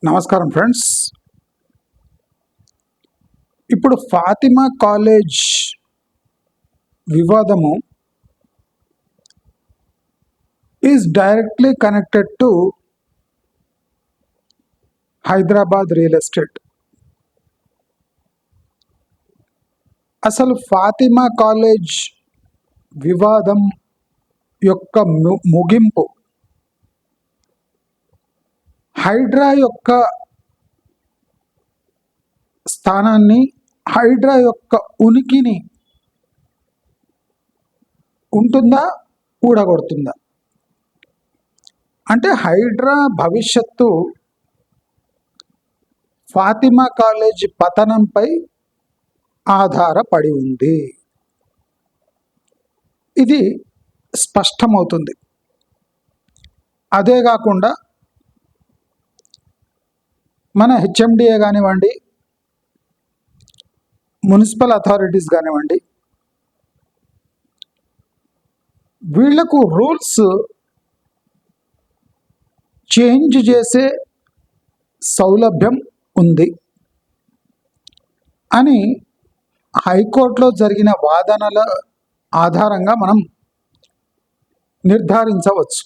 నమస్కారం ఫ్రెండ్స్. ఇప్పుడు ఫాతిమా కాలేజ్ వివాదము is directly connected to Hyderabad real estate. అసలు ఫాతిమా కాలేజ్ వివాదం యొక్క ముగింపు హైడ్రా యొక్క స్థానాన్ని, హైడ్రా యొక్క ఉనికిని ఉంటుందా, ఊడగొడుతుందా? అంటే హైడ్రా భవిష్యత్తు ఫాతిమా కాలేజ్ పతనంపై ఆధారపడి ఉంది. ఇది స్పష్టమవుతుంది. అదే కాకుండా మన హెచ్ఎండిఏ కానివ్వండి, మున్సిపల్ అథారిటీస్ కానివ్వండి, వీళ్లకు రూల్స్ చేంజ్ చేసే సౌలభ్యం ఉంది అని హైకోర్టులో జరిగిన వాదనల ఆధారంగా మనం నిర్ధారించవచ్చు.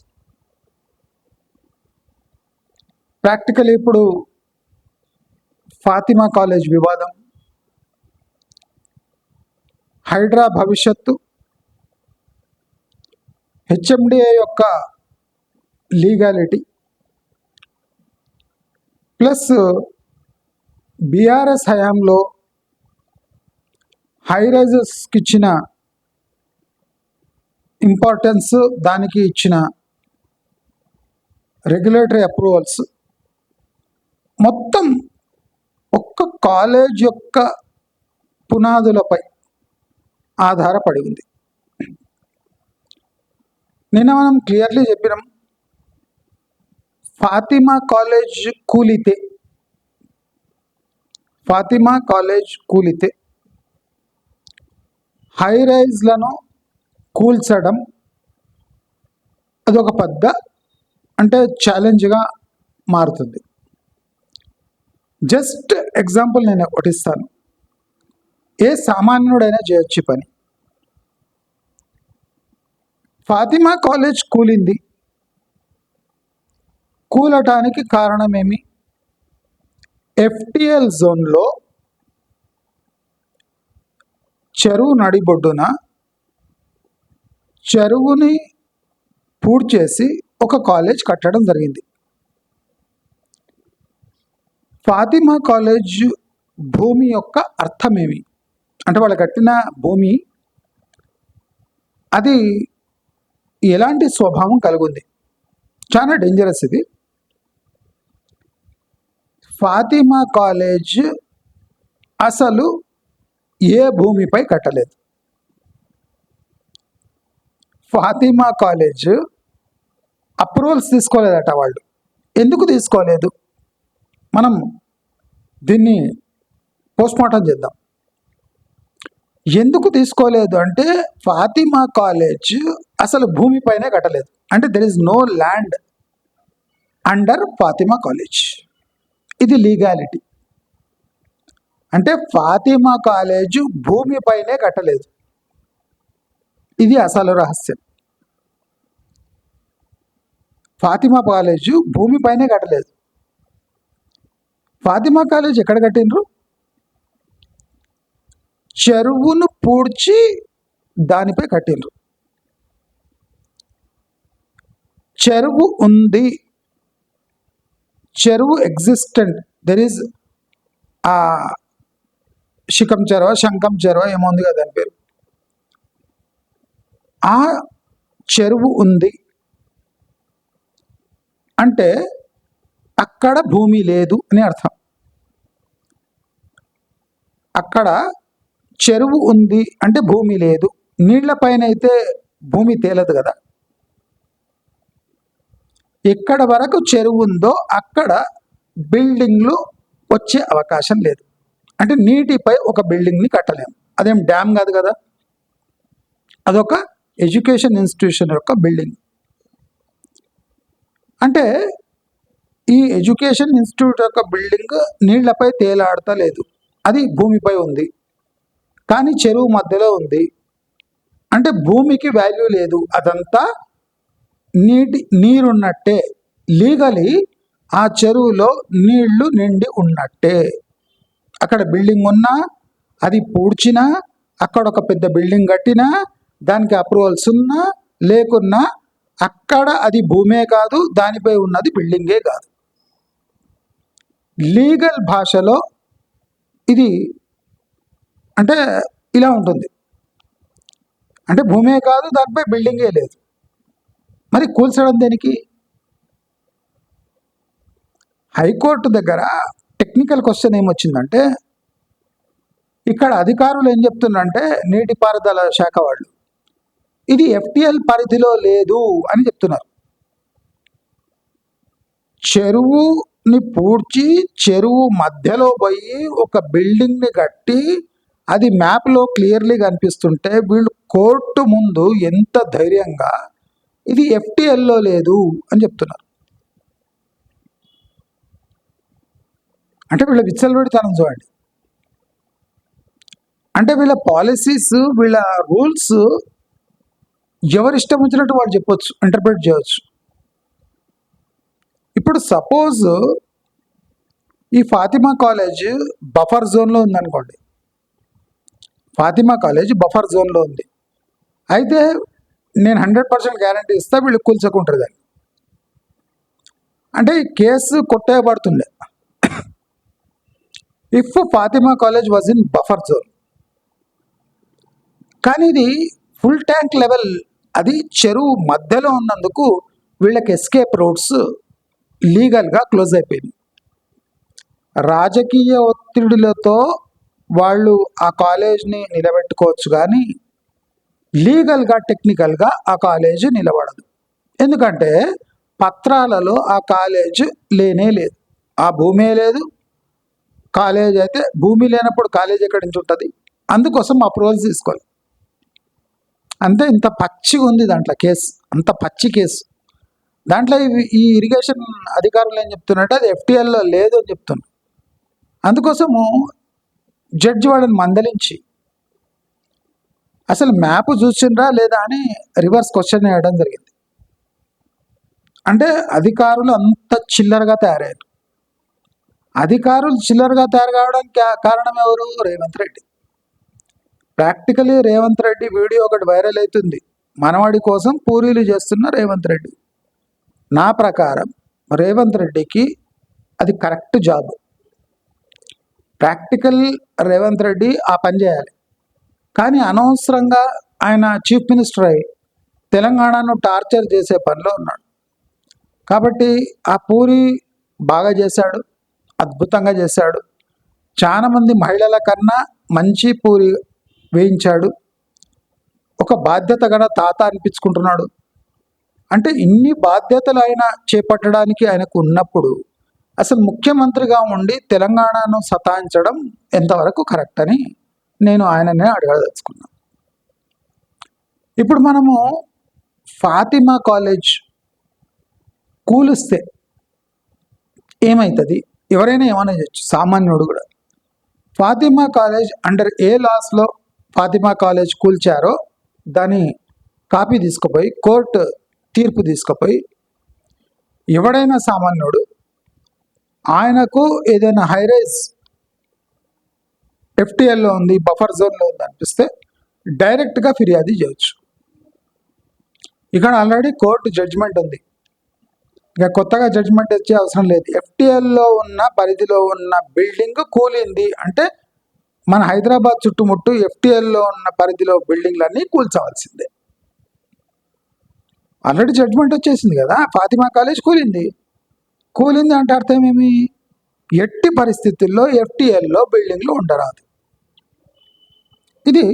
ప్రాక్టికల్ ఇప్పుడు ఫాతిమా కాలేజ్ వివాదం, హైడ్రా భవిష్యత్తు, హెచ్ఎండిఏ యొక్క లీగాలిటీ ప్లస్ బీఆర్ఎస్ హయాంలో హైరైజర్స్కి ఇచ్చిన ఇంపార్టెన్స్, దానికి ఇచ్చిన రెగ్యులేటరీ అప్రూవల్స్, మొత్తం ఒక్క కాలేజ్ యొక్క పునాదులపై ఆధారపడి ఉంది. నిన్న మనం క్లియర్లీ చెప్పినాం, ఫాతిమా కాలేజ్ కూలితే హై రైజ్లను కూల్చడం అదొక పెద్ద ఛాలెంజ్గా మారుతుంది. జస్ట్ ఎగ్జాంపుల్ నేను ఒకటి ఇస్తాను. ఏ సామాన్యుడైనా చేయొచ్చు పని. ఫాతిమా కాలేజ్ కూలింది. కూలటానికి కారణమేమి? ఎఫ్టిఎల్ జోన్లో చెరువు నడిబొడ్డున చెరువుని పూడ్చేసి ఒక కాలేజ్ కట్టడం జరిగింది. ఫాతిమా కాలేజ్ భూమి యొక్క అర్థమేమి? అంటే వాళ్ళు కట్టిన భూమి అది ఎలాంటి స్వభావం కలిగి ఉంది? చాలా డేంజరస్ ఇది. ఫాతిమా కాలేజ్ అసలు ఏ భూమిపై కట్టలేదు. ఫాతిమా కాలేజ్ అప్రూవల్స్ తీసుకోలేదట. వాళ్ళు ఎందుకు తీసుకోలేదు? మనం దీన్ని పోస్ట్మార్టం చేద్దాం. ఎందుకు తీసుకోలేదు అంటే, ఫాతిమా కాలేజ్ అసలు భూమిపైనే కట్టలేదు. అంటే there is no land under Fatima college. ఇది లీగాలిటీ. అంటే ఫాతిమా కాలేజ్ భూమిపైనే కట్టలేదు. ఇది అసలు రహస్యం. ఫాతిమా కాలేజ్ భూమిపైనే కట్టలేదు. ఫాతిమా కాలేజ్ ఎక్కడ కట్టినరు? చెరువును పూడ్చి దానిపై కట్టినరు. చెరువు ఉంది, చెరువు ఎగ్జిస్టెంట్. దెర్ ఈజ్ శంఖం చెరువ ఏమో ఉంది కదా దాని పేరు. ఆ చెరువు ఉంది అంటే అక్కడ భూమి లేదు అని అర్థం. అక్కడ చెరువు ఉంది అంటే భూమి లేదు. నీళ్లపైన అయితే భూమి తేలదు కదా. ఎక్కడ వరకు చెరువు ఉందో అక్కడ బిల్డింగ్లు వచ్చే అవకాశం లేదు. అంటే నీటిపై ఒక బిల్డింగ్ని కట్టలేము. అదేం డ్యామ్ కాదు కదా, అదొక ఎడ్యుకేషన్ ఇన్స్టిట్యూషన్ యొక్క బిల్డింగ్. అంటే ఈ ఎడ్యుకేషన్ ఇన్స్టిట్యూట్ యొక్క బిల్డింగ్ నీళ్లపై తేలాడతలేదు, అది భూమిపై ఉంది, కానీ చెరువు మధ్యలో ఉంది. అంటే భూమికి వాల్యూ లేదు, అదంతా నీరున్నట్టే. లీగలీ ఆ చెరువులో నీళ్లు నిండి ఉన్నట్టే. అక్కడ బిల్డింగ్ ఉన్నా, అది పూడ్చినా, అక్కడ ఒక పెద్ద బిల్డింగ్ కట్టినా, దానికి అప్రూవల్స్ ఉన్నా లేకున్నా, అక్కడ అది భూమే కాదు, దానిపై ఉన్నది బిల్డింగే కాదు. లీగల్ భాషలో ఇది అంటే ఇలా ఉంటుంది. అంటే భూమే కాదు, దానిపై బిల్డింగే లేదు, మరి కూల్చడం దేనికి? హైకోర్టు దగ్గర టెక్నికల్ క్వశ్చన్ ఏమొచ్చిందంటే, ఇక్కడ అధికారులు ఏం చెప్తున్నారంటే, నీటిపారుదల శాఖ వాళ్ళు, ఇది ఎఫ్టిఎల్ పరిధిలో లేదు అని చెప్తున్నారు. చెరువుని పూడ్చి చెరువు మధ్యలో పోయి ఒక బిల్డింగ్ని కట్టి అది మ్యాప్లో క్లియర్లీ కనిపిస్తుంటే వీళ్ళు కోర్టు ముందు ఎంత ధైర్యంగా ఇది ఎఫ్టిఎల్లో లేదు అని చెప్తున్నారు. అంటే వీళ్ళ విచ్చలవిడితనం చూడండి. అంటే వీళ్ళ పాలసీస్, వీళ్ళ రూల్స్ ఎవరిష్టం వచ్చినట్టు వాళ్ళు చెప్పొచ్చు, ఇంటర్ప్రిట్ చేయవచ్చు. ఇప్పుడు సపోజ్ ఈ ఫాతిమా కాలేజ్ బఫర్ జోన్లో ఉందనుకోండి. ఫాతిమా కాలేజ్ బఫర్ జోన్లో ఉంది. అయితే నేను 100% గ్యారంటీ ఇస్తా, వీళ్ళు కూల్చుకుంటారు దాన్ని. అంటే ఈ కేసు కొట్టేయబడుతుండే ఇఫ్ Fatima college was in buffer zone. కానీ ఇది ఫుల్ ట్యాంక్ లెవెల్, అది చెరువు మధ్యలో ఉన్నందుకు వీళ్ళకి ఎస్కేప్ రూట్స్ లీగల్గా క్లోజ్ అయిపోయింది. రాజకీయ ఒత్తిడిలతో వాళ్ళు ఆ కాలేజ్ని నిలబెట్టుకోవచ్చు, కానీ లీగల్గా టెక్నికల్గా ఆ కాలేజ్ నిలబడదు. ఎందుకంటే పత్రాలలో ఆ కాలేజ్ లేనే లేదు, ఆ భూమే లేదు. కాలేజ్ అయితే భూమి లేనప్పుడు కాలేజ్ ఎక్కడి నుంచి ఉంటుంది? అందుకోసం అప్రూవల్స్ తీసుకోవాలి. అంతే. ఇంత పచ్చిగా ఉంది దాంట్లో కేసు, అంత పచ్చి కేసు. దాంట్లో ఈ ఇరిగేషన్ అధికారులు ఏం చెప్తున్నారంటే అది ఎఫ్టిఎల్లో లేదు అని చెప్తున్నారు. అందుకోసము జడ్జి వాళ్ళని మందలించి అసలు మ్యాప్ చూసిండ్రా లేదా అని రివర్స్ క్వశ్చన్ వేయడం జరిగింది. అంటే అధికారులు అంత చిల్లరగా తయారయ్యారు. అధికారులు చిల్లరగా తయారు కావడానికి కారణం ఎవరు? రేవంత్ రెడ్డి. ప్రాక్టికలీ రేవంత్ రెడ్డి వీడియో ఒకటి వైరల్ అవుతుంది, మనవాడి కోసం పూరీలు చేస్తున్న రేవంత్ రెడ్డి. నా ప్రకారం రేవంత్ రెడ్డికి అది correct job. Practical Revanth Reddy ఆ పని చేయాలి, కానీ అనవసరంగా ఆయన చీఫ్ మినిస్టర్ అయి తెలంగాణను టార్చర్ చేసే పనిలో ఉన్నాడు. కాబట్టి ఆ పూరి బాగా చేశాడు, అద్భుతంగా చేశాడు. చాలామంది మహిళల కన్నా మంచి పూరి వేయించాడు. ఒక బాధ్యత గల తాత అనిపించుకుంటున్నాడు. అంటే ఇన్ని బాధ్యతలు ఆయన చేపట్టడానికి ఆయనకు ఉన్నప్పుడు అసలు ముఖ్యమంత్రిగా ఉండి తెలంగాణను సతాయించడం ఎంతవరకు కరెక్ట్ అని నేను ఆయననే అడగదలుచుకున్నాను. ఇప్పుడు మనము ఫాతిమా కాలేజ్ కూలిస్తే ఏమవుతుంది? ఎవరైనా ఏమైనా చేయొచ్చు, సామాన్యుడు కూడా. ఫాతిమా కాలేజ్ అండర్ ఏ లాస్లో ఫాతిమా కాలేజ్ కూల్చారో దాని కాపీ తీసుకుపోయి కోర్టు తీర్పు తీసుకుపోయి ఎవడైనా సామాన్యుడు ఆయనకు ఏదైనా హైరైజ్ ఎఫ్టిఎల్లో ఉంది, బఫర్ జోన్లో ఉంది అనిపిస్తే డైరెక్ట్గా ఫిర్యాదు చేయొచ్చు. ఇక్కడ ఆల్రెడీ కోర్టు జడ్జిమెంట్ ఉంది, ఇక కొత్తగా జడ్జిమెంట్ వచ్చే అవసరం లేదు. ఎఫ్టిఎల్లో ఉన్న పరిధిలో ఉన్న బిల్డింగ్ కూలింది అంటే మన హైదరాబాద్ చుట్టుముట్టు ఎఫ్టిఎల్లో ఉన్న పరిధిలో బిల్డింగ్లన్నీ కూల్చవలసిందే. ఆల్రెడీ జడ్జిమెంట్ వచ్చేసింది కదా. ఫాతిమా కాలేజ్ కూలింది అంటే అర్థం ఏమి? ఎట్టి పరిస్థితుల్లో ఎఫ్టిఎల్లో బిల్డింగ్లు ఉండరాదు. ఇది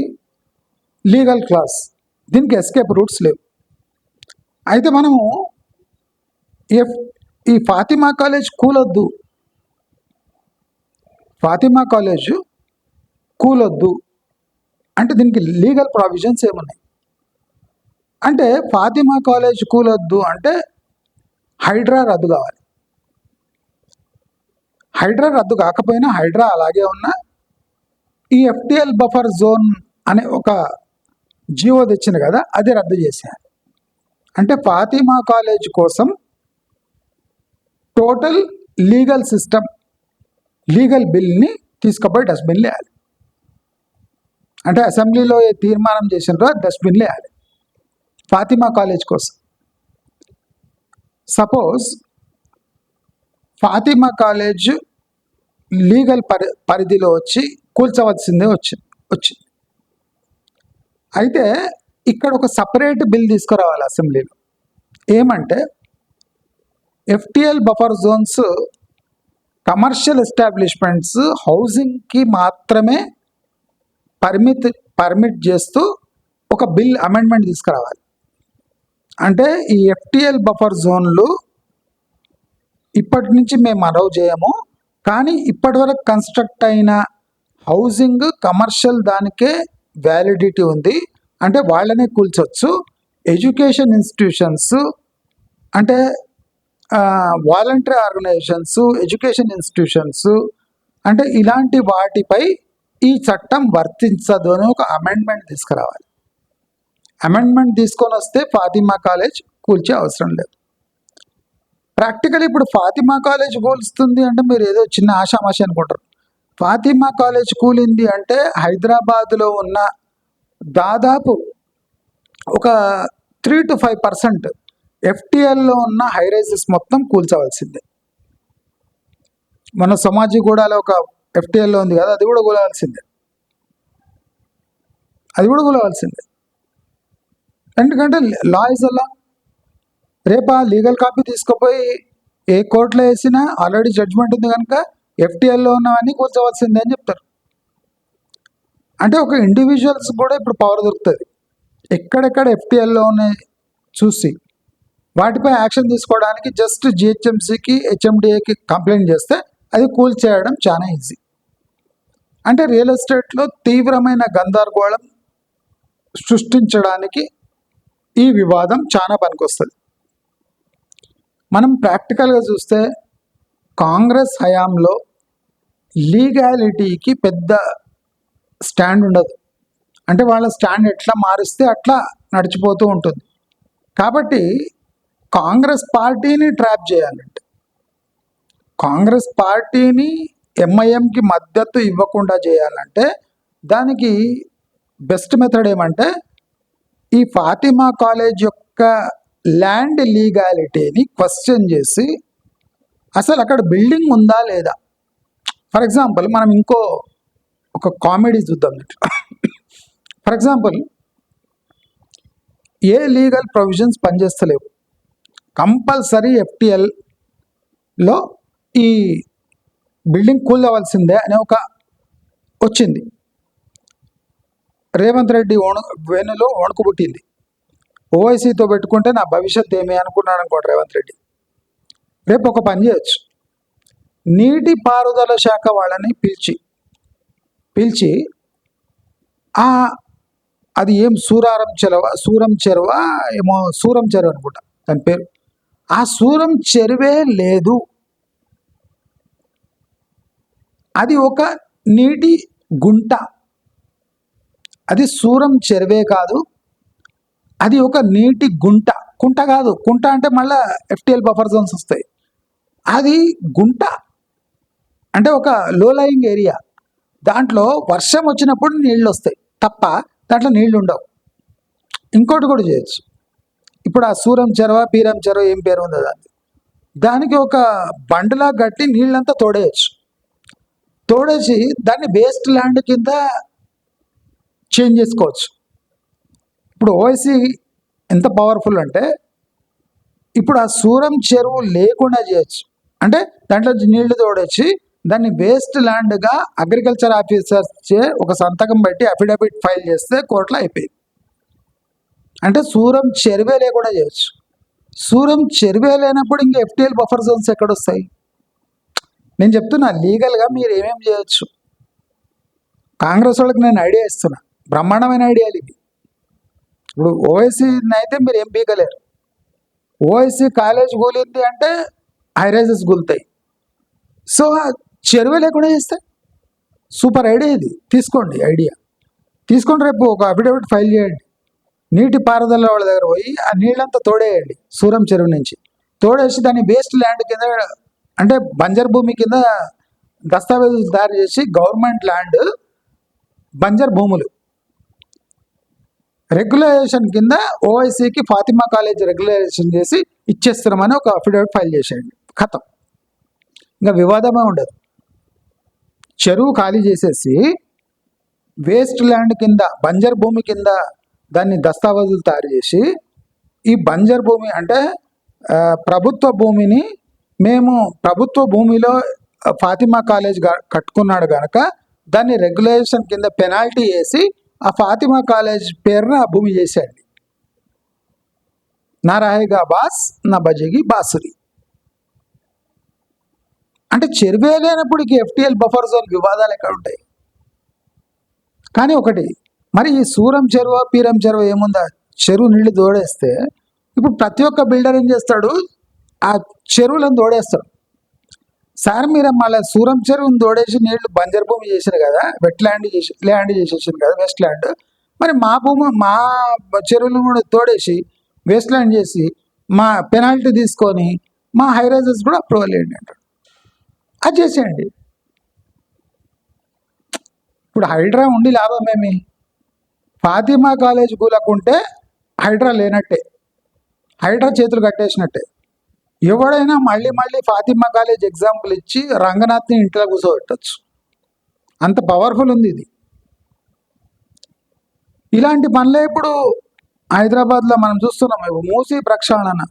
లీగల్ క్లాస్, దీనికి ఎస్కేప్ రూట్స్ లేవు. అయితే మనము ఈ ఫాతిమా కాలేజ్ కూలొద్దు, ఫాతిమా కాలేజ్ కూలొద్దు అంటే దీనికి లీగల్ ప్రావిజన్స్ ఏమున్నాయి అంటే, ఫాతిమా కాలేజ్ కూలొద్దు అంటే హైడ్రా రద్దు కావాలి. హైడ్రా రద్దు కాకపోయినా హైడ్రా అలాగే ఉన్నా ఈ ఎఫ్టిఎల్ బఫర్ జోన్ అనే ఒక జీవో తెచ్చింది కదా, అది రద్దు చేశారు. అంటే ఫాతిమా కాలేజ్ కోసం టోటల్ లీగల్ సిస్టమ్, లీగల్ బిల్ని తీసుకుపోయి డస్ట్బిన్లో వేయాలి. అంటే అసెంబ్లీలో ఏ తీర్మానం చేసినారో డస్ట్బిన్లో వేయాలి ఫాతిమా కాలేజ్ కోసం. సపోజ్ ఫాతిమా కాలేజ్ లీగల్ పరిధిలో వచ్చి కూల్చవలసిందే వచ్చింది. అయితే ఇక్కడ ఒక సపరేట్ బిల్ తీసుకురావాలి అసెంబ్లీలో. ఏమంటే FTL buffer zones commercial establishments హౌసింగ్కి మాత్రమే పర్మిట్ చేస్తూ ఒక బిల్ అమెండ్మెంట్ తీసుకురావాలి. అంటే ఈ ఎఫ్టిఎల్ బఫర్ జోన్లు ఇప్పటి నుంచి మేము అలౌ చేయము, కానీ ఇప్పటి వరకు కన్స్ట్రక్ట్ అయిన హౌసింగ్ కమర్షియల్ దానికే వ్యాలిడిటీ ఉంది, అంటే వాళ్ళనే కూల్చొచ్చు. ఎడ్యుకేషన్ ఇన్స్టిట్యూషన్స్ అంటే వాలంటరీ ఆర్గనైజేషన్స్, ఎడ్యుకేషన్ ఇన్స్టిట్యూషన్స్ అంటే ఇలాంటి వాటిపై ఈ చట్టం వర్తించదు అని ఒక అమెండ్మెంట్ తీసుకురావాలి. అమెండ్మెంట్ తీసుకొని వస్తే ఫాతిమా కాలేజ్ కూల్చే అవసరం లేదు. ప్రాక్టికల్ ఇప్పుడు ఫాతిమా కాలేజ్ కూలుస్తుంది అంటే మీరు ఏదో చిన్న ఆషామాషి అనుకుంటారు. ఫాతిమా కాలేజ్ కూలింది అంటే హైదరాబాద్లో ఉన్న దాదాపు ఒక 3 to 5% ఎఫ్టిఎల్లో ఉన్న హైరైజెస్ మొత్తం కూల్చవలసిందే. మన సమాజిగూడలో ఒక ఎఫ్టిఎల్లో ఉంది కదా, అది కూడా కూలవలసిందే. ఎందుకంటే లా ఇస్ అలా. రేపు ఆ లీగల్ కాపీ తీసుకుపోయి ఏ కోర్టులో వేసినా ఆల్రెడీ జడ్జ్మెంట్ ఉంది కనుక ఎఫ్టిఎల్లో ఉన్నవన్నీ కూర్చోవలసిందే అని చెప్తారు. అంటే ఒక ఇండివిజువల్స్ కూడా ఇప్పుడు పవర్ దొరుకుతుంది. ఎక్కడెక్కడ ఎఫ్టిఎల్లో ఉన్నాయి చూసి వాటిపై యాక్షన్ తీసుకోవడానికి జస్ట్ జిహెచ్ఎంసీకి, హెచ్ఎండిఏకి కంప్లైంట్ చేస్తే అది కూల్చేయడం చాలా ఈజీ. అంటే రియల్ ఎస్టేట్లో తీవ్రమైన గందరగోళం సృష్టించడానికి ఈ వివాదం చాలా పనికొస్తుంది. మనం ప్రాక్టికల్గా చూస్తే కాంగ్రెస్ హయాంలో లీగాలిటీకి పెద్ద స్టాండ్ ఉండదు. అంటే వాళ్ళ స్టాండ్ ఎట్లా మారిస్తే అట్లా నడిచిపోతూ ఉంటుంది. కాబట్టి కాంగ్రెస్ పార్టీని ట్రాప్ చేయాలంటే, కాంగ్రెస్ పార్టీని ఎంఐఎంకి మద్దతు ఇవ్వకుండా చేయాలంటే దానికి బెస్ట్ మెథడ్ ఏమంటే ఈ ఫాతిమా కాలేజ్ యొక్క ల్యాండ్ లీగాలిటీని క్వశ్చన్ చేసి అసలు అక్కడ బిల్డింగ్ ఉందా లేదా. ఫర్ ఎగ్జాంపుల్ మనం ఒక కామెడీ చూద్దాం. ఫర్ ఎగ్జాంపుల్ ఏ లీగల్ ప్రొవిజన్స్ పనిచేస్తలేవు, కంపల్సరీ ఎఫ్టిఎల్లో ఈ బిల్డింగ్ కూలవలసిందే అనే ఒక వచ్చింది. రేవంత్ రెడ్డి వెనులో వణుకు పుట్టింది. ఓవైసీతో పెట్టుకుంటే నా భవిష్యత్ ఏమి అనుకున్నాడు అనుకోండి రేవంత్ రెడ్డి. రేపు ఒక పని చేయొచ్చు, నీటిపారుదల శాఖ వాళ్ళని పిలిచి అది ఏం సూరం చెరువ ఏమో సూరం చెరువు అనుకుంటా దాని పేరు, ఆ సూరం చెరువే లేదు, అది ఒక నీటి గుంట, అది సూరం చెరువే కాదు, అది ఒక నీటి కుంట కాదు, కుంట అంటే మళ్ళీ ఎఫ్టిఎల్ బఫర్ జోన్స్ వస్తాయి. అది గుంట అంటే ఒక లో లయింగ్ ఏరియా, దాంట్లో వర్షం వచ్చినప్పుడు నీళ్ళు వస్తాయి తప్ప దాంట్లో నీళ్లు ఉండవు. ఇంకోటి కూడా చేయొచ్చు. ఇప్పుడు ఆ సూరం చెరువ, పీరం చెరువ ఏం పేరు ఉందో దానికి ఒక బండలా కట్టి నీళ్ళంతా తోడేసి దాన్ని వేస్ట్ ల్యాండ్ కింద చేంజ్ చేసుకోవచ్చు. ఇప్పుడు ఓవైసీ ఎంత పవర్ఫుల్ అంటే ఇప్పుడు ఆ సూరం చెరువు లేకుండా చేయొచ్చు. అంటే దాంట్లో నీళ్లు తోడొచ్చి దాన్ని వేస్ట్ ల్యాండ్గా అగ్రికల్చర్ ఆఫీసర్స్ చే ఒక సంతకం పెట్టి అఫిడవిట్ ఫైల్ చేస్తే కోర్టులో అయిపోయింది. అంటే సూరం చెరువే లేకుండా చేయొచ్చు. సూరం చెరువే లేనప్పుడు ఇంకా ఎఫ్టిఎల్ బఫర్ జోన్స్ ఎక్కడొస్తాయి? నేను చెప్తున్నా లీగల్గా మీరు ఏమేమి చేయొచ్చు. కాంగ్రెస్ వాళ్ళకి నేను ఐడియా ఇస్తున్నా, బ్రహ్మాండమైన ఐడియాలు ఇవి. ఇప్పుడు ఓవైసీని అయితే మీరు ఏం పీకలేరు. ఓవైసీ కాలేజ్ కూలింది అంటే హైరైజెస్ కూలుతాయి. సో ఆ చెరువే లేకుండా చేస్తే సూపర్ ఐడియా ఇది, తీసుకోండి ఐడియా. తీసుకొని రేపు ఒక అఫిడవిట్ ఫైల్ చేయండి. నీటి పారుదల వాళ్ళ దగ్గర పోయి ఆ నీళ్ళంతా తోడేయండి సూరం చెరువు నుంచి. తోడేసి దాన్ని వేస్ట్ ల్యాండ్ కింద, అంటే బంజర్ భూమి కింద దస్తావేజులు తయారు చేసి గవర్నమెంట్ ల్యాండ్ బంజర్ భూములు రెగ్యులేషన్ కింద ఓఐసీకి ఫాతిమా కాలేజ్ రెగ్యులేషన్ చేసి ఇచ్చేస్తున్నామని ఒక అఫిడవిట్ ఫైల్ చేసేయండి. ఖతం, ఇంకా వివాదమే ఉండదు. చెరువు ఖాళీ చేసేసి వేస్ట్ ల్యాండ్ కింద బంజర్ భూమి కింద దాన్ని దస్తావేజులు తయారు చేసి, ఈ బంజర్ భూమి అంటే ప్రభుత్వ భూమిని మేము ప్రభుత్వ భూమిలో ఫాతిమా కాలేజ్ కట్టుకున్నాడు కనుక దాన్ని రెగ్యులేషన్ కింద పెనాల్టీ వేసి ఆ ఫాతిమా కాలేజ్ పేరున ఆ భూమి చేసేయండి. నా రాహేగా బాస్, నా బజేగి బాసురి. అంటే చెరువే లేనప్పుడు ఎఫ్టీఎల్ బఫర్ జోన్ వివాదాలు ఎక్కడ ఉంటాయి? కానీ ఒకటి, మరి ఈ సూరం చెరువు పీరం చెరువు ఏముందా, చెరువు నీళ్లు తోడేస్తే ఇప్పుడు ప్రతి ఒక్క బిల్డర్ ఏం చేస్తాడు, ఆ చెరువులను తోడేస్తాడు. సార్ మీరు మళ్ళీ సూరం చెరువుని తోడేసి నీళ్లు బంజర్ భూమి చేశారు కదా, వెట్ ల్యాండ్ చేసేసారు కదా, వెస్ట్ ల్యాండ్. మరి మా భూమి మా చెరువులను కూడా తోడేసి వేస్ట్ ల్యాండ్ చేసి మా పెనాల్టీ తీసుకొని మా హైరైజెస్ కూడా అప్రూవల్ చేయండి అంటాడు. అది చేసేయండి. ఇప్పుడు హైడ్రా ఉండి లాభమేమి? ఫాతిమా కాలేజ్ కూలకుంటే హైడ్రా లేనట్టే, హైడ్రా చేతులు కట్టేసినట్టే. ఎవడైనా మళ్ళీ మళ్ళీ ఫాతిమా కాలేజ్ ఎగ్జాంపుల్ ఇచ్చి రంగనాథ్ని ఇంట్లో కూర్చోబెట్టచ్చు, అంత పవర్ఫుల్ ఉంది ఇది. ఇలాంటి పనులే ఇప్పుడు హైదరాబాద్లో మనం చూస్తున్నాం. మూసీ ప్రక్షాళన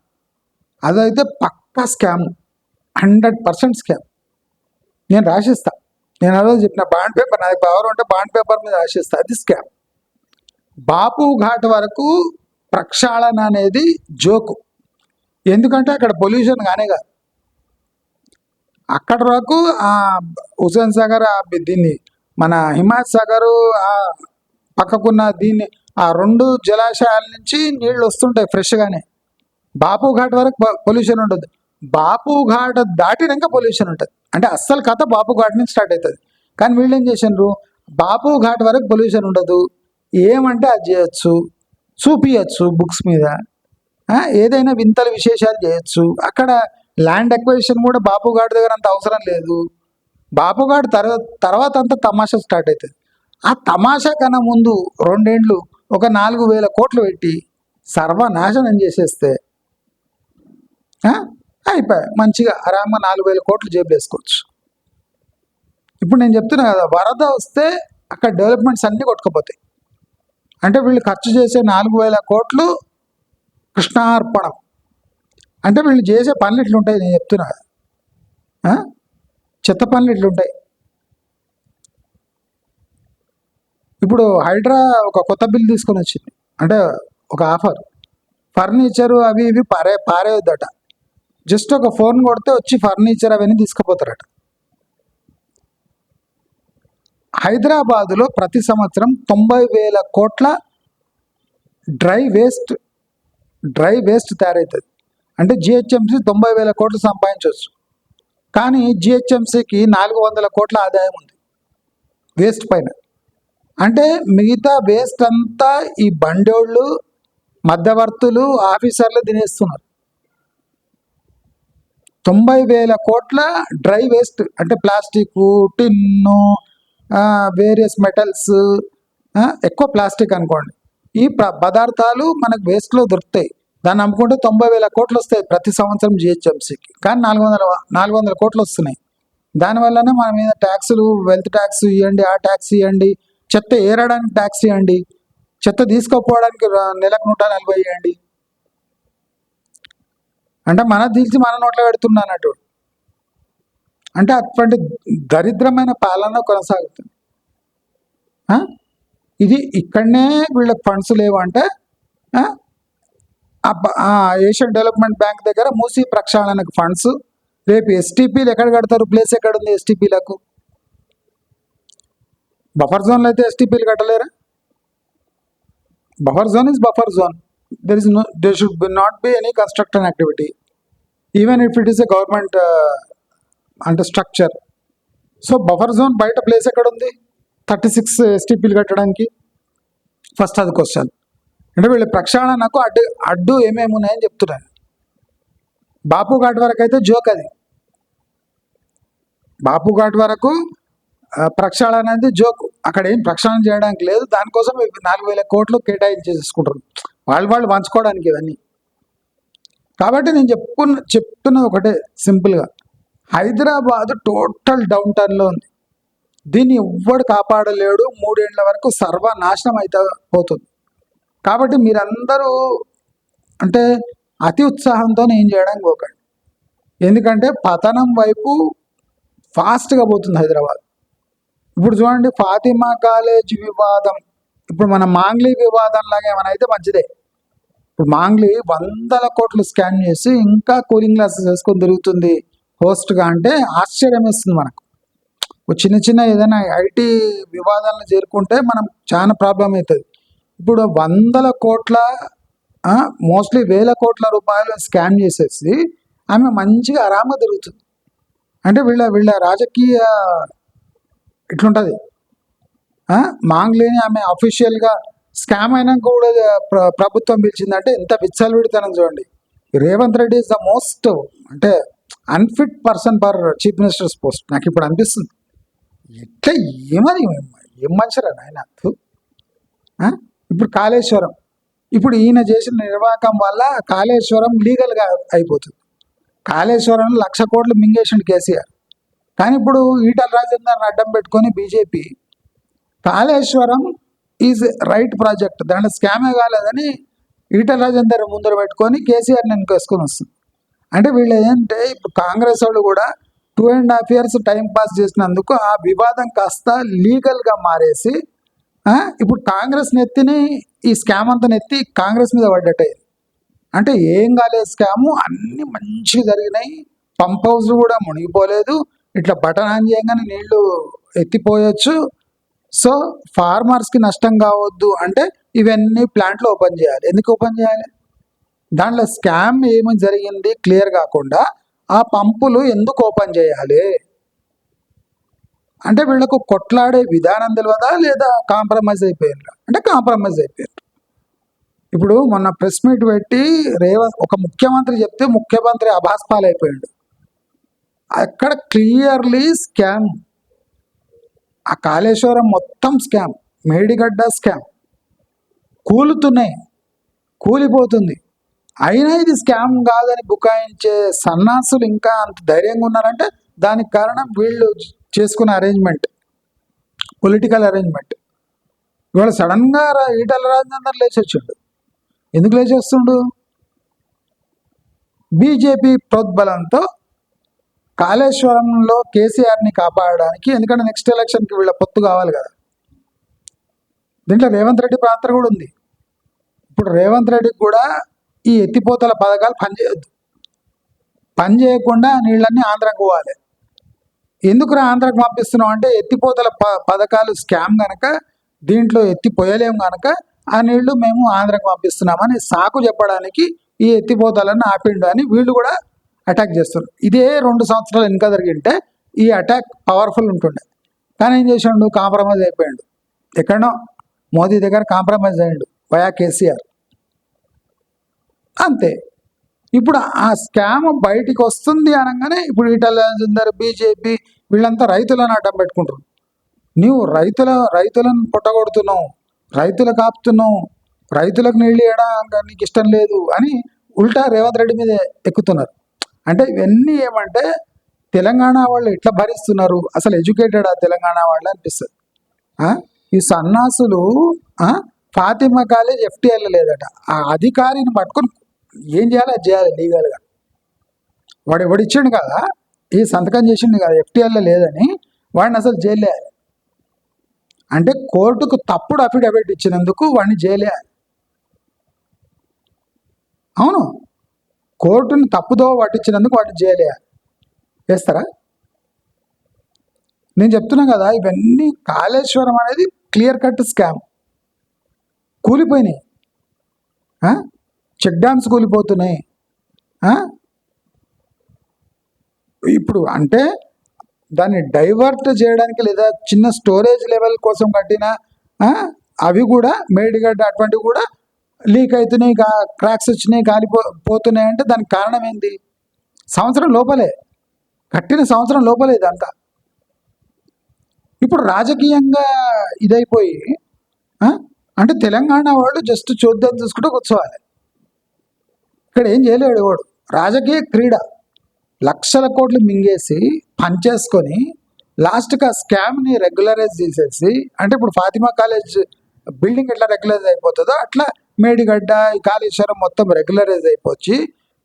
అదైతే పక్కా స్కామ్, 100% స్కామ్. నేను రాసిస్తా, నేను అదే చెప్పిన బాండ్ పేపర్, నాకు పవర్ ఉంటే బాండ్ పేపర్ మీద రాసిస్తా, అది స్కామ్. బాపు ఘాట్ వరకు ప్రక్షాళన అనేది జోకు, ఎందుకంటే అక్కడ పొల్యూషన్ కానే కాదు. అక్కడ వరకు హుసేన్ సాగర్ దీన్ని మన హిమాయత్ సాగర్ పక్కకున్న దీన్ని ఆ 2 జలాశయాల నుంచి నీళ్ళు వస్తుంటాయి ఫ్రెష్గానే. బాపు ఘాట్ వరకు పొల్యూషన్ ఉండదు. బాపు ఘాట్ దాటినాక పొల్యూషన్ ఉంటుంది. అంటే అస్సలు కథ బాపు ఘాట్ నుంచి స్టార్ట్ అవుతుంది. కానీ వీళ్ళు ఏం చేసినారు, బాపు ఘాట్ వరకు పొల్యూషన్ ఉండదు, ఏమంటే అది చేయొచ్చు, చూపించచ్చు బుక్స్ మీద, ఏదైనా వింతల విశేషాలు చేయొచ్చు. అక్కడ ల్యాండ్ ఎక్వైజిషన్ కూడా బాపు ఘాట్ దగ్గర అంత అవసరం లేదు. బాపు ఘాట్ తర్వాత అంతా తమాషా స్టార్ట్ అవుతుంది. ఆ తమాషా కన్నా ముందు 2 ఏళ్ళు ఒక 4,000 కోట్లు పెట్టి సర్వనాశనం చేసేస్తే అయిపోయాయి, మంచిగా ఆరామ్గా 4,000 కోట్లు జేబులు వేసుకోవచ్చు. ఇప్పుడు నేను చెప్తున్నా కదా, వరద వస్తే అక్కడ డెవలప్మెంట్స్ అన్నీ కొట్టుకుపోతాయి. అంటే వీళ్ళు ఖర్చు చేసే 4,000 కోట్లు కృష్ణార్పణం. అంటే వీళ్ళు చేసే పనులు ఇట్లుంటాయి, నేను చెప్తున్నా చెత్త పనులు ఇట్లుంటాయి. ఇప్పుడు హైడ్రా ఒక కొత్త బిల్ తీసుకొని వచ్చింది, అంటే ఒక ఆఫర్, ఫర్నిచరు అవి ఇవి పారేయొద్దట. జస్ట్ ఒక ఫోన్ కొడితే వచ్చి ఫర్నిచర్ అవన్నీ తీసుకుపోతారట. హైదరాబాదులో ప్రతి సంవత్సరం 90,000 కోట్ల డ్రై వేస్ట్ తయారవుతుంది. అంటే జిహెచ్ఎంసీ 90,000 కోట్లు సంపాదించవచ్చు. కానీ జిహెచ్ఎంసీకి 400 కోట్ల ఆదాయం ఉంది వేస్ట్ పైన. అంటే మిగతా వేస్ట్ అంతా ఈ బండోళ్ళు, మధ్యవర్తులు, ఆఫీసర్లు తినేస్తున్నారు. 90,000 కోట్ల డ్రై వేస్ట్, అంటే ప్లాస్టిక్, టిన్ను, వేరియస్ మెటల్స్, ఎక్కువ ప్లాస్టిక్ అనుకోండి. ఈ పదార్థాలు మనకు వేస్ట్లో దొరుకుతాయి. దాన్ని అమ్ముకుంటే 90,000 కోట్లు వస్తాయి ప్రతి సంవత్సరం జిహెచ్ఎంసీకి. కానీ 400 కోట్లు వస్తున్నాయి. దానివల్లనే మన మీద ట్యాక్సులు, వెల్త్ ట్యాక్స్ ఇవ్వండి, ఆ ట్యాక్స్ ఇవ్వండి, చెత్త ఏరడానికి ట్యాక్స్ ఇవ్వండి, చెత్త తీసుకోపోవడానికి నెలకు 140 ఇవ్వండి. అంటే మన తీల్చి మన నోట్లో పెడుతున్నా అన్నట్టు. అంటే అటువంటి దరిద్రమైన పాలన కొనసాగుతుంది. ఇది ఇక్కడనే వీళ్ళకి ఫండ్స్ లేవు అంటే ఏషియన్ డెవలప్మెంట్ బ్యాంక్ దగ్గర మూసీ ప్రక్షాళనకు ఫండ్స్. రేపు ఎస్టీపీలు ఎక్కడ కడతారు? ప్లేస్ ఎక్కడుంది ఎస్టీపీలకు? బఫర్ జోన్లో అయితే ఎస్టీపీలు కట్టలేరా? Buffer zone is buffer zone. there should not be any construction activity, even if it is a government అంటే స్ట్రక్చర్. సో బఫర్ జోన్ బయట ప్లేస్ ఎక్కడ ఉంది 36 ఎస్టీపీలు కట్టడానికి? ఫస్ట్ అది క్వశ్చన్. అంటే వీళ్ళ ప్రక్షాళనకు అడ్డు ఏమేమి ఉన్నాయని చెప్తున్నాను. బాపు ఘాట్ వరకు అయితే జోక్ అది. బాపు ఘాట్ వరకు ప్రక్షాళన అనేది జోక్. అక్కడ ఏం ప్రక్షాళన చేయడానికి లేదు. దానికోసం 4,000 కోట్లు కేటాయించేసుకుంటారు వాళ్ళు పంచుకోవడానికి ఇవన్నీ. కాబట్టి నేను చెప్తున్నది ఒకటే సింపుల్గా, హైదరాబాద్ టోటల్ డౌన్ టర్న్లో ఉంది. దీన్ని ఎవ్వడు కాపాడలేడు. 3 ఏళ్ల వరకు సర్వనాశనం అయితే పోతుంది. కాబట్టి మీరందరూ అంటే అతి ఉత్సాహంతో ఏం చేయడానికి పోకండి. ఎందుకంటే పతనం వైపు ఫాస్ట్గా పోతుంది హైదరాబాద్. ఇప్పుడు చూడండి, ఫాతిమా కాలేజ్ వివాదం, ఇప్పుడు మన మాంగ్లీ వివాదం లాగా ఏమైనా అయితే మంచిదే. ఇప్పుడు మాంగ్లీ 100 కోట్లు స్కామ్ చేసి ఇంకా కూలింగ్ గ్లాసెస్ వేసుకొని తిరుగుతుంది హోస్ట్గా అంటే ఆశ్చర్యం వేస్తుంది మనకు. చిన్న చిన్న ఏదైనా ఐటీ వివాదాలను చేరుకుంటే మనం చాలా ప్రాబ్లం అవుతుంది. ఇప్పుడు 100 కోట్ల మోస్ట్లీ 1000 కోట్ల రూపాయలు స్కామ్ చేసేసి ఆమె మంచిగా ఆరాంగా తిరుగుతుంది. అంటే వీళ్ళ రాజకీయ ఇట్లుంటుంది. మాంగ్లీని ఆమె అఫీషియల్గా స్కామ్ అయినాక కూడా ప్రభుత్వం పిలిచిందంటే ఎంత విచ్చలవిడితనం చూడండి. Revanth Reddy is the most అంటే unfit person for chief minister's post నాకు ఇప్పుడు అనిపిస్తుంది. ఎట్లా ఏం మనిషిరా నాయన. ఇప్పుడు కాళేశ్వరం, ఇప్పుడు ఈయన చేసిన నిర్వాహకం వల్ల కాళేశ్వరం లీగల్గా అయిపోతుంది. కాళేశ్వరం 1,00,000 కోట్లు మింగేసిండు కేసీఆర్. కానీ ఇప్పుడు ఈటల రాజేందర్ని అడ్డం పెట్టుకొని BJP Kaleshwaram is right project, దాంట్లో స్కామే కాలేదని ఈటల రాజేందర్ ముందర పెట్టుకొని కేసీఆర్ నేను వేసుకొని వస్తుంది. అంటే వీళ్ళు ఏంటంటే ఇప్పుడు కాంగ్రెస్ వాళ్ళు కూడా 2.5 years టైం పాస్ చేసినందుకు ఆ వివాదం కాస్త లీగల్గా మారేసి ఇప్పుడు కాంగ్రెస్ నెత్తిని ఈ స్కామ్ అంతా నెత్తి కాంగ్రెస్ మీద పడ్డట్టే. అంటే ఏం కాలేదు స్కాము, అన్నీ మంచిగా జరిగినాయి. పంప్ హౌస్ కూడా మునిగిపోలేదు. ఇట్లా బటన్ ఆన్ చేయగానే నీళ్లు ఎత్తిపోయొచ్చు. సో ఫార్మర్స్కి నష్టం కావద్దు అంటే ఇవన్నీ ప్లాంట్లు ఓపెన్ చేయాలి. ఎందుకు ఓపెన్ చేయాలి? దాంట్లో స్కామ్ ఏమి జరిగింది క్లియర్ కాకుండా ఆ పంపులు ఎందుకు ఓపెన్ చేయాలి అంటే వీళ్ళకు కొట్లాడే విధానం తెలియదా లేదా కాంప్రమైజ్ అయిపోయారు? అంటే కాంప్రమైజ్ అయిపోయారు. ఇప్పుడు మొన్న ప్రెస్ మీట్ పెట్టి ఒక ముఖ్యమంత్రి చెప్తే ముఖ్యమంత్రి అభాస్పాలు అయిపోయాడు. అక్కడ క్లియర్లీ స్కామ్. ఆ కాళేశ్వరం మొత్తం స్కామ్, మేడిగడ్డ స్కామ్, కూలుతున్నాయి, కూలిపోతుంది. అయినా ఇది స్కామ్ కాదని బుకాయించే సన్నాసులు ఇంకా అంత ధైర్యంగా ఉన్నారంటే దానికి కారణం వీళ్ళు చేసుకున్న అరేంజ్మెంట్, పొలిటికల్ అరేంజ్మెంట్. ఇవాళ సడన్గా ఈటల రాజేందర్ లేచి వచ్చిండు. ఎందుకు లేచి వస్తుండు? బీజేపీ ప్రోద్బలంతో కాళేశ్వరంలో కేసీఆర్ని కాపాడడానికి. ఎందుకంటే నెక్స్ట్ ఎలక్షన్కి వీళ్ళ పొత్తు కావాలి కదా. దీంట్లో రేవంత్ రెడ్డి పాత్ర కూడా ఉంది. ఇప్పుడు రేవంత్ రెడ్డికి కూడా ఈ ఎత్తిపోతల పథకాలు పనిచేయద్దు, పని చేయకుండా నీళ్ళన్నీ ఆంధ్రాకు పోవాలి. ఎందుకురా ఆంధ్రాకు పంపిస్తున్నాం అంటే ఎత్తిపోతల పథకాలు స్కామ్ కనుక దీంట్లో ఎత్తిపోయలేము కనుక ఆ నీళ్లు మేము ఆంధ్రాకు పంపిస్తున్నామని సాకు చెప్పడానికి ఈ ఎత్తిపోతలను ఆపిండు అని వీళ్ళు కూడా అటాక్ చేస్తారు. ఇదే 2 సంవత్సరాలు వెనుక జరిగింటే ఈ అటాక్ పవర్ఫుల్ ఉంటుండే. కానీ ఏం చేసాడు? కాంప్రమైజ్ అయిపోయాడు. ఎక్కడో మోదీ దగ్గర కాంప్రమైజ్ అయ్యాడు వయా కేసీఆర్. అంతే. ఇప్పుడు ఆ స్కామ్ బయటికి వస్తుంది అనగానే ఇప్పుడు ఈటల రాజేందర్, బీజేపీ వీళ్ళంతా రైతులను అడ్డం పెట్టుకుంటారు. నీవు రైతులను పొట్టగొడుతున్నావు, రైతులకు ఆపుతున్నావు, రైతులకు నీళ్ళు ఇవ్వడం నీకు ఇష్టం లేదు అని ఉల్టా రేవంత్ రెడ్డి మీద ఎక్కుతున్నారు. అంటే ఇవన్నీ ఏమంటే తెలంగాణ వాళ్ళు ఎట్లా భరిస్తున్నారు, అసలు ఎడ్యుకేటెడ్ ఆ తెలంగాణ వాళ్ళు అనిపిస్తుంది. ఈ సన్నాసులు ఫాతిమా కాలేజ్ FTL లేదట, ఆ అధికారిని పట్టుకొని ఏం చేయాలి అది చేయాలి లీగల్గా. వాడు ఎవడిచ్చిండు కదా, ఈ సంతకం చేసిండు కదా FTL లేదని, వాడిని అసలు జైలు వేయాలి. అంటే కోర్టుకు తప్పుడు అఫిడవిట్ ఇచ్చినందుకు వాడిని జైలు వేయాలి. అవును, కోర్టుని తప్పుదో పట్టించినందుకు వాడిని జైలు వేయాలి. వేస్తారా? నేను చెప్తున్నా కదా, ఇవన్నీ కాళేశ్వరం అనేది క్లియర్ కట్ స్కామ్. కూలిపోయినాయి, చెక్ డ్యామ్స్ కూలిపోతున్నాయి. ఇప్పుడు అంటే దాన్ని డైవర్ట్ చేయడానికి లేదా చిన్న స్టోరేజ్ లెవెల్ కోసం కట్టిన ఆ, అవి కూడా మేడిగడ్డ అటువంటివి కూడా లీక్ అవుతున్నాయి, క్రాక్స్ వచ్చినాయి, పోతున్నాయి అంటే దానికి కారణం ఏంది? సంవత్సరం లోపలే కట్టిన సంవత్సరం లోపలే ఇదంతా. ఇప్పుడు రాజకీయంగా ఇదైపోయి ఆ, అంటే తెలంగాణ వాళ్ళు జస్ట్ చూద్దాం చూసుకుంటూ కూర్చోవాలి. ఇక్కడ ఏం చేయలేడు వాడు. రాజకీయ క్రీడ లక్షల కోట్లు మింగేసి పంచేసుకొని లాస్ట్కి ఆ స్కామ్ని రెగ్యులరైజ్ చేసేసి, అంటే ఇప్పుడు ఫాతిమా కాలేజ్ బిల్డింగ్ ఎట్లా రెగ్యులరైజ్ అయిపోతుందో అట్లా మేడిగడ్డ ఈ కాళేశ్వరం మొత్తం రెగ్యులరైజ్ అయిపోయి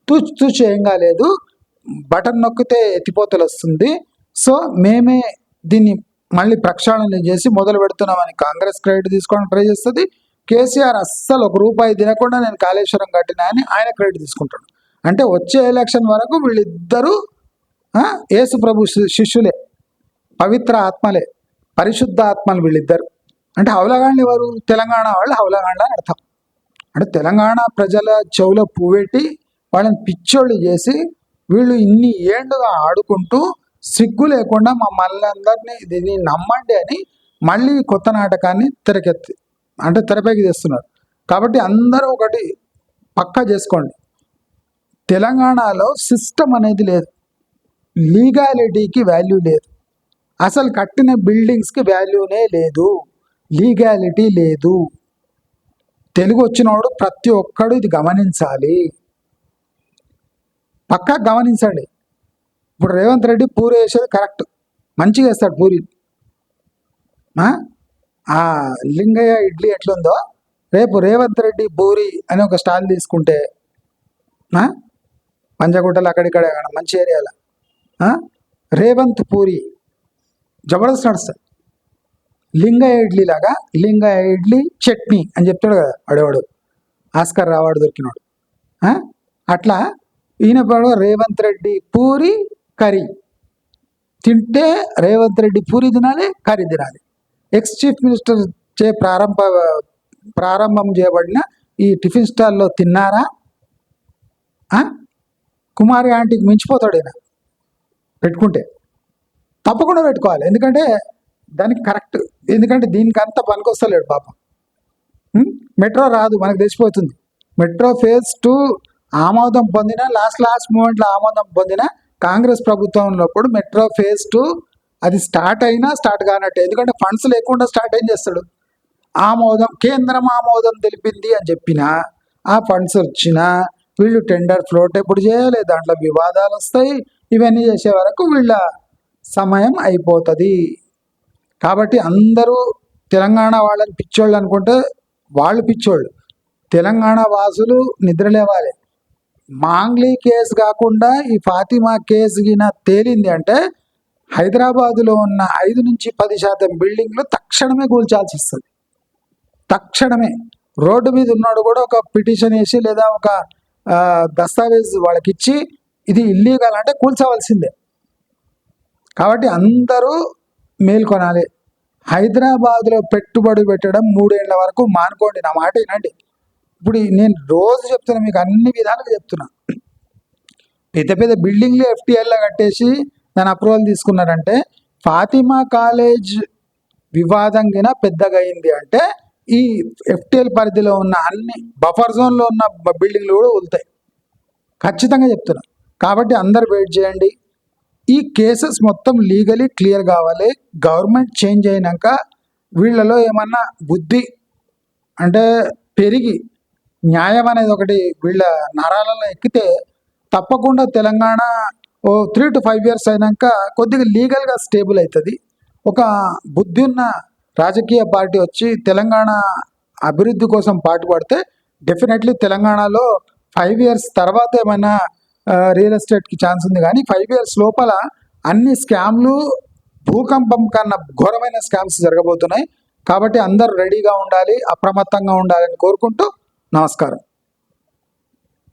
తూచి ఏం కాలేదు, బటన్ నొక్కితే ఎత్తిపోతలు వస్తుంది. సో మేమే దీన్ని మళ్ళీ ప్రక్షాళన చేసి మొదలు పెడుతున్నామని కాంగ్రెస్ క్రెడిట్ తీసుకోవడానికి ట్రై చేస్తుంది. కేసీఆర్ అస్సలు ₹1 తినకుండా నేను కాళేశ్వరం కట్టినా అని ఆయన క్రెడిట్ తీసుకుంటాడు. అంటే వచ్చే ఎలక్షన్ వరకు వీళ్ళిద్దరూ యేసు ప్రభు శిష్యులే, పవిత్ర ఆత్మలే, పరిశుద్ధ ఆత్మలు వీళ్ళిద్దరు. అంటే హౌలగాండ్లు ఎవరు? తెలంగాణ వాళ్ళు హౌలగాండ్ల అని అర్థం. అంటే తెలంగాణ ప్రజల చెవులో పువ్వెట్టి వాళ్ళని పిచ్చోళ్ళు చేసి వీళ్ళు ఇన్ని ఏండుగా ఆడుకుంటూ సిగ్గు లేకుండా మమ్మల్ని అందరినీ దీన్ని నమ్మండి అని మళ్ళీ కొత్త నాటకాన్ని తెరపైకి తెస్తున్నారు. కాబట్టి అందరూ ఒకటి పక్కా చేసుకోండి, తెలంగాణలో సిస్టమ్ అనేది లేదు, లీగాలిటీకి వాల్యూ లేదు, అసలు కట్టిన బిల్డింగ్స్కి వాల్యూనే లేదు, లీగాలిటీ లేదు. తెలుగు వచ్చినవాడు ప్రతి ఒక్కడు ఇది గమనించాలి, పక్కా గమనించండి. ఇప్పుడు రేవంత్ రెడ్డి పూరి వేసేది కరెక్ట్, మంచిగా వేస్తాడు పూరి. ఆ లింగయ్య ఇడ్లీ ఎట్లుందో రేపు రేవంత్ రెడ్డి పూరి అని ఒక స్టాల్ తీసుకుంటే పంజగుట్టలు అక్కడిక్కడ మంచి ఏరియాలో రేవంత్ పూరి జబర్దస్త్ నడుస్తుంది. లింగయ్య ఇడ్లీ లాగా లింగయ్య ఇడ్లీ చట్నీ అని చెప్తాడు కదా వాడేవాడు, ఆస్కర్ రావాడు దొరికినాడు. అట్లా ఈయన పడు రేవంత్ రెడ్డి పూరి కర్రీ తింటే రేవంత్ రెడ్డి పూరి తినాలి, కర్రీ తినాలి. ఎక్స్ చీఫ్ మినిస్టర్ చే ప్రారంభం చేయబడిన ఈ టిఫిన్ స్టాల్లో తిన్నారా? కుమారి ఆంటీకి మించిపోతాడు ఈయన పెట్టుకుంటే. తప్పకుండా పెట్టుకోవాలి, ఎందుకంటే దానికి కరెక్ట్, ఎందుకంటే దీనికి అంత పనికొస్తలేడు పాపం. మెట్రో రాదు మనకు తెలిసిపోతుంది. మెట్రో ఫేజ్ 2 ఆమోదం పొందిన లాస్ట్ మూమెంట్లో ఆమోదం పొందిన కాంగ్రెస్ ప్రభుత్వంలోప్పుడు మెట్రో ఫేజ్ 2 అది స్టార్ట్ అయినా స్టార్ట్ కానట్టే, ఎందుకంటే ఫండ్స్ లేకుండా స్టార్ట్ ఏం చేస్తాడు? కేంద్రం ఆమోదం తెలిపింది అని చెప్పినా ఆ ఫండ్స్ వచ్చినా వీళ్ళు టెండర్ ఫ్లోట్ ఎప్పుడు చేయాలి, దాంట్లో వివాదాలు వస్తాయి, ఇవన్నీ చేసే వరకు వీళ్ళ సమయం అయిపోతుంది. కాబట్టి అందరూ తెలంగాణ వాళ్ళని పిచ్చోళ్ళు అనుకుంటే వాళ్ళు పిచ్చోళ్ళు. తెలంగాణ వాసులు నిద్రలేవాలి. మాంగ్లీ కేసు కాకుండా ఈ ఫాతిమా కేసు గిన తేలింది అంటే హైదరాబాదులో ఉన్న 5 నుంచి 10% బిల్డింగ్లు తక్షణమే కూల్చాల్సి వస్తుంది. తక్షణమే రోడ్డు మీద ఉన్నాడు కూడా ఒక పిటిషన్ వేసి లేదా ఒక దస్తావేజ్ వాళ్ళకి ఇచ్చి ఇది ఇల్లీగల్ అంటే కూల్చవలసిందే. కాబట్టి అందరూ మేల్కొనాలి. హైదరాబాద్లో పెట్టుబడి పెట్టడం 3 ఏళ్ల వరకు మానుకోండి. నా మాట వినండి. ఇప్పుడు నేను రోజు చెప్తున్నా, మీకు అన్ని విధాలుగా చెప్తున్నా. పెద్ద పెద్ద బిల్డింగ్లు FTL కట్టేసి దాని అప్రూవల్ తీసుకున్నారంటే ఫాతిమా కాలేజ్ వివాదం గిన పెద్దగా అయింది అంటే ఈ FTL పరిధిలో ఉన్న అన్ని బఫర్ జోన్లో ఉన్న బిల్డింగ్లు కూడా వెళ్తాయి, ఖచ్చితంగా చెప్తున్నా. కాబట్టి అందరు వెయిట్ చేయండి. ఈ కేసెస్ మొత్తం లీగలీ క్లియర్ కావాలి. గవర్నమెంట్ చేంజ్ అయినాక వీళ్ళలో ఏమన్నా బుద్ధి అంటే పెరిగి న్యాయం అనేది ఒకటి వీళ్ళ నరాలలో ఎక్కితే తప్పకుండా తెలంగాణ 3 to 5 years అయినాక కొద్దిగా లీగల్గా స్టేబుల్ అవుతుంది. ఒక బుద్ధి ఉన్న రాజకీయ పార్టీ వచ్చి తెలంగాణ అభివృద్ధి కోసం పాటుపడితే డెఫినెట్లీ తెలంగాణలో 5 years తర్వాత ఏమైనా రియల్ ఎస్టేట్కి ఛాన్స్ ఉంది. కానీ 5 years లోపల అన్ని స్కామ్లు భూకంపం కన్నా ఘోరమైన స్కామ్స్ జరగబోతున్నాయి. కాబట్టి అందరూ రెడీగా ఉండాలి, అప్రమత్తంగా ఉండాలని కోరుకుంటూ నమస్కారం.